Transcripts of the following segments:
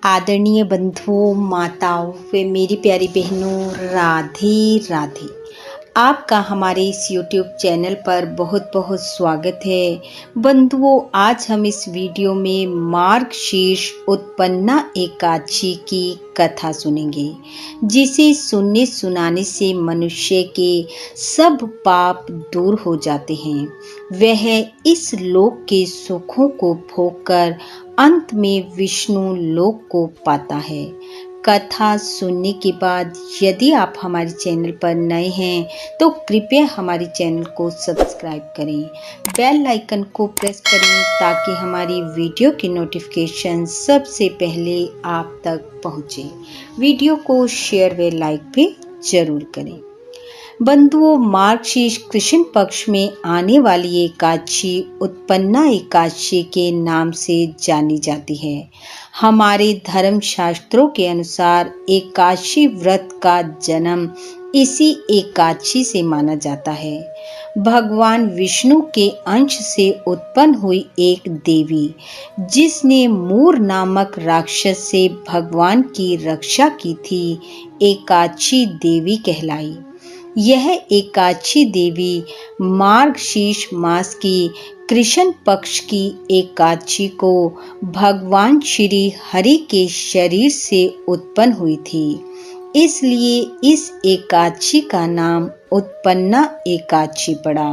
आदरणीय बंधुओं, माताओं व मेरी प्यारी बहनों, राधे राधे। आपका हमारे इस YouTube चैनल पर बहुत बहुत स्वागत है। बंधुओं, आज हम इस वीडियो में मार्गशीर्ष उत्पन्ना एकादशी की कथा सुनेंगे, जिसे सुनने सुनाने से मनुष्य के सब पाप दूर हो जाते हैं। वह इस लोक के सुखों को भोगकर अंत में विष्णु लोक को पाता है। कथा सुनने के बाद यदि आप हमारे चैनल पर नए हैं तो कृपया हमारे चैनल को सब्सक्राइब करें, बेल आइकन को प्रेस करें ताकि हमारी वीडियो की नोटिफिकेशन सबसे पहले आप तक पहुंचे। वीडियो को शेयर व लाइक भी जरूर करें। बंधुओं, मार्गशीर्ष कृष्ण पक्ष में आने वाली एकादशी उत्पन्ना एकादशी के नाम से जानी जाती है। हमारे धर्म शास्त्रों के अनुसार एकादशी व्रत का जन्म इसी एकादशी से माना जाता है। भगवान विष्णु के अंश से उत्पन्न हुई एक देवी, जिसने मूर नामक राक्षस से भगवान की रक्षा की थी, एकादशी देवी कहलाई। यह एकादशी देवी मार्गशीर्ष मास की कृष्ण पक्ष की एकादशी को भगवान श्री हरि के शरीर से उत्पन्न हुई थी, इसलिए इस एकादशी का नाम उत्पन्ना एकादशी पड़ा।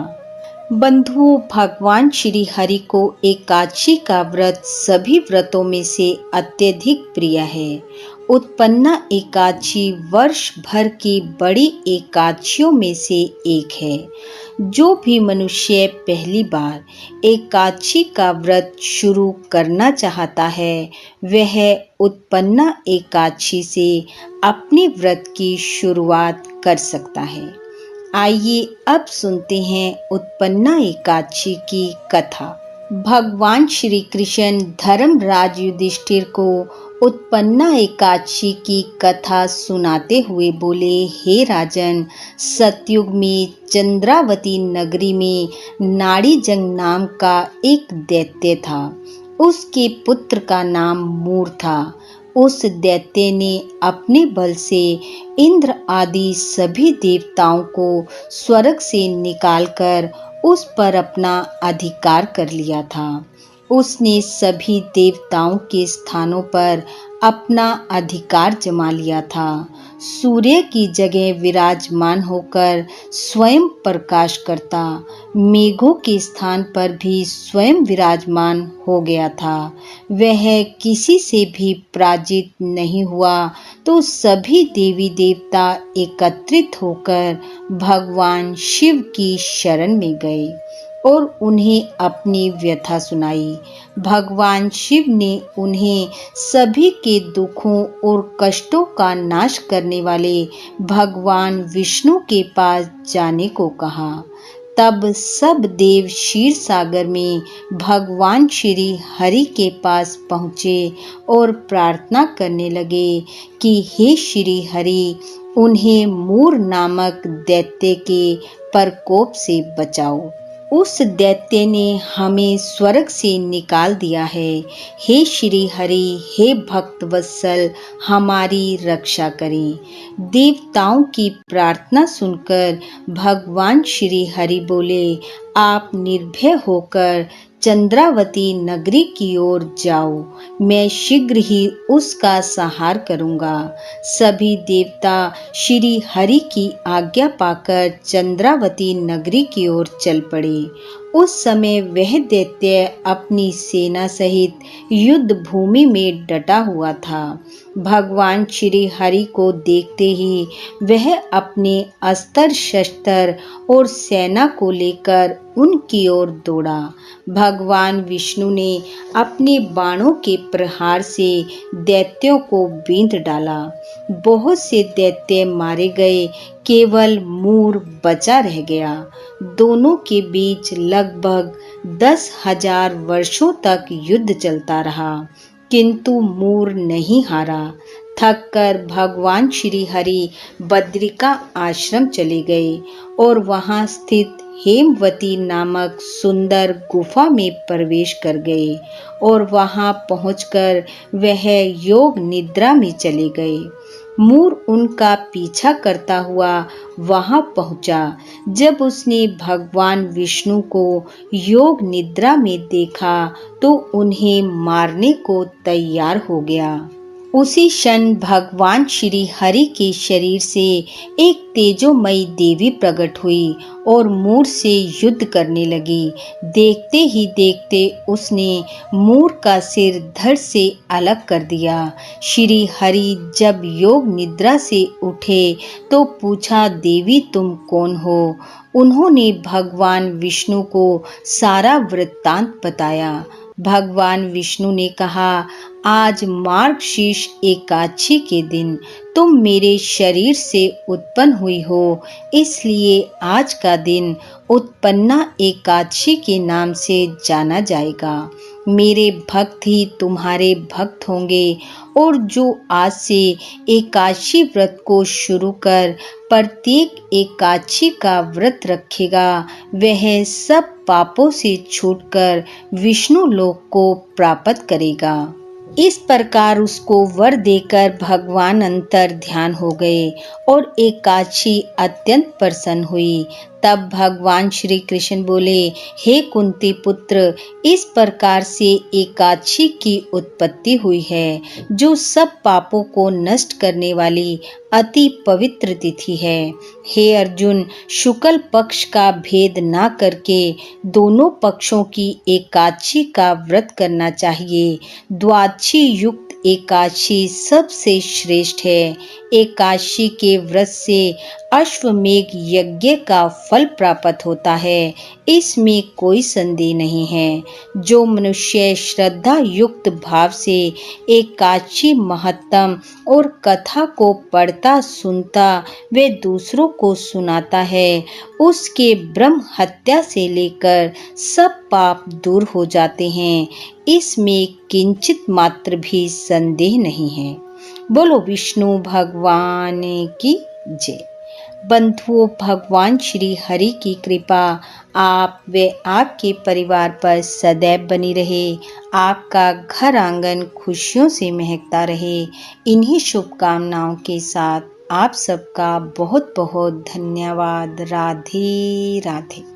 बंधुओं, भगवान श्री हरि को एकादशी का व्रत सभी व्रतों में से अत्यधिक प्रिय है। उत्पन्ना एकादशी वर्ष भर की बड़ी एकादशियों में से एक है। जो भी मनुष्य पहली बार एकादशी का व्रत शुरू करना चाहता है, वह उत्पन्ना एकादशी से अपने व्रत की शुरुआत कर सकता है। आइए अब सुनते हैं उत्पन्ना एकादशी की कथा। भगवान श्री कृष्ण धर्मराज युधिष्ठिर को उत्पन्ना एकादशी की कथा सुनाते हुए बोले, हे राजन, सतयुग में चंद्रावती नगरी में नाड़ीजंग नाम का एक दैत्य था। उसके पुत्र का नाम मूर था। उस दैत्य ने अपने बल से इंद्र आदि सभी देवताओं को स्वर्ग से निकालकर उस पर अपना अधिकार कर लिया था। उसने सभी देवताओं के स्थानों पर अपना अधिकार जमा लिया था। सूर्य की जगह विराजमान होकर स्वयं प्रकाश करता, मेघों के स्थान पर भी स्वयं विराजमान हो गया था। वह किसी से भी पराजित नहीं हुआ तो सभी देवी देवता एकत्रित होकर भगवान शिव की शरण में गए और उन्हें अपनी व्यथा सुनाई। भगवान शिव ने उन्हें सभी के दुखों और कष्टों का नाश करने वाले भगवान विष्णु के पास जाने को कहा। तब सब देव क्षीर सागर में भगवान श्री हरि के पास पहुँचे और प्रार्थना करने लगे कि हे श्री हरि, उन्हें मूर नामक दैत्य के प्रकोप से बचाओ। उस दैत्य ने हमें स्वर्ग से निकाल दिया है। हे श्री हरि, हे भक्त वत्सल, हमारी रक्षा करें। देवताओं की प्रार्थना सुनकर भगवान श्री हरि बोले, आप निर्भय होकर चंद्रावती नगरी की ओर जाओ, मैं शीघ्र ही उसका संहार करूंगा। सभी देवता श्री हरि की आज्ञा पाकर चंद्रावती नगरी की ओर चल पड़े। उस समय वह दैत्य अपनी सेना सहित युद्ध भूमि में डटा हुआ था। भगवान श्री हरि को देखते ही वह अपने अस्त्र शस्त्र और सेना को लेकर उनकी ओर दौड़ा। भगवान विष्णु ने अपने बाणों के प्रहार से दैत्यों को बींध डाला। बहुत से दैत्य मारे गए, केवल मूर बचा रह गया। दोनों के बीच लगभग 10,000 वर्षों तक युद्ध चलता रहा, किंतु मूर नहीं हारा। थक कर भगवान श्री हरि बद्रिका आश्रम चले गए और वहां स्थित हेमवती नामक सुंदर गुफा में प्रवेश कर गए और वहां पहुंचकर वह योग निद्रा में चले गए। मोर उनका पीछा करता हुआ वहां पहुंचा। जब उसने भगवान विष्णु को योग निद्रा में देखा तो उन्हें मारने को तैयार हो गया। उसी क्षण भगवान श्री हरि के शरीर से एक तेजोमयी देवी प्रकट हुई और मोर से युद्ध करने लगी। देखते ही देखते उसने मोर का सिर धड़ से अलग कर दिया। श्री हरि जब योग निद्रा से उठे तो पूछा, देवी तुम कौन हो? उन्होंने भगवान विष्णु को सारा वृत्तांत बताया। भगवान विष्णु ने कहा, आज मार्गशीर्ष एकादशी के दिन तुम मेरे शरीर से उत्पन्न हुई हो, इसलिए आज का दिन उत्पन्ना एकादशी के नाम से जाना जाएगा। मेरे भक्त ही तुम्हारे भक्त होंगे और जो आज से एकादशी व्रत को शुरू कर प्रत्येक एकादशी का व्रत रखेगा वह सब पापों से छूटकर विष्णु लोक को प्राप्त करेगा। इस प्रकार उसको वर देकर भगवान अंतर ध्यान हो गए और एकादशी अत्यंत प्रसन्न हुई। तब भगवान श्री कृष्ण बोले, हे कुंती पुत्र, इस प्रकार से एकादशी की उत्पत्ति हुई है, जो सब पापों को नष्ट करने वाली अति पवित्र तिथि है। हे अर्जुन, शुक्ल पक्ष का भेद न करके दोनों पक्षों की एकादशी का व्रत करना चाहिए। द्वादशी युक्त एकादशी सबसे श्रेष्ठ है। एकादशी के व्रत से अश्वमेघ यज्ञ का फल प्राप्त होता है, इसमें कोई संदेह नहीं है। जो मनुष्य श्रद्धा युक्त भाव से एकादशी महत्तम और कथा को पढ़ता सुनता वे दूसरों को सुनाता है, उसके ब्रह्म हत्या से लेकर सब पाप दूर हो जाते हैं। इसमें किंचित मात्र भी संदेह नहीं है। बोलो विष्णु भगवान की जय। बंधुओं, भगवान श्री हरि की कृपा आप व आपके परिवार पर सदैव बनी रहे। आपका घर आंगन खुशियों से महकता रहे। इन्हीं शुभकामनाओं के साथ आप सबका बहुत बहुत धन्यवाद। राधे राधे।